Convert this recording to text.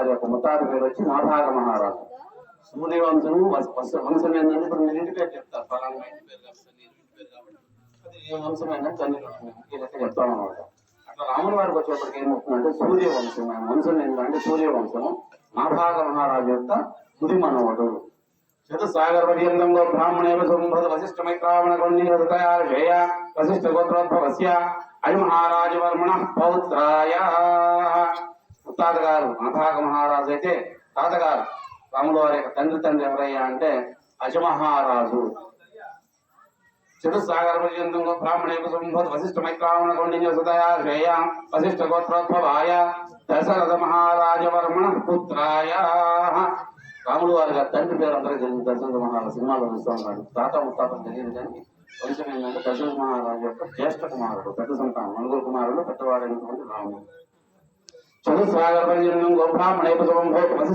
గారి యొక్క ముత్తాత పేరు వచ్చి నాభాగ మహారాజు. సూర్యవంశము వంశం ఏంటంటే ఇప్పుడు మీరు ఇంటి పేరు చెప్తారు, ఫలానా ఇంటి పేరు కాబట్టి అది ఏ వంశమైనా తల్లి లెక్క చెప్తాం అనమాట. అట్లా రాముల వారికి వచ్చేప్పటికి ఏమవుతుందంటే సూర్యవంశం, ఆయన వంశం ఏంటంటే సూర్యవంశము. నాభాగ మహారాజు యొక్క ముది మనవడు. చతుసాగర పర్యంతంలో బ్రాహ్మణేవ సంభద వశిష్ఠ మైత్రావణ కొండీయ వశిష్ఠ గోత్రోద్భవస్య అయి మహారాజ వర్మణ పౌత్రాయ. తాతగారు నాభాగ మహారాజు అయితే తాతగారు రాముల వారి యొక్క తండ్రి ఎవరయ్యా అంటే అజమహారాజు. చతుసాగర పర్యంతంలో బ్రాహ్మణేవ సంభద వశిష్ఠ మైత్రావణ కొండీయ వశిష్ఠ గోత్రోద్భవాయ దశరథ మహారాజ వర్మణ పుత్రాయ. రాములు వారి గారి తండ్రి పేరు అందరికీ తెలియదు, దశరథ మహారాజు సినిమాలో చూస్తూ ఉన్నాడు. తాత ముత్తాతలు తెలియదు, కానీ వంశం ఏంటంటే దశరథ మహారాజు యొక్క జ్యేష్ఠ కుమారుడు, పెద్ద సంతానం, నలుగురు కుమారుడు, పెద్దవాడైనటువంటి రాముడు. చతుసాగర పర్యంతం గోబ్రాహ్మణేవ సంభవ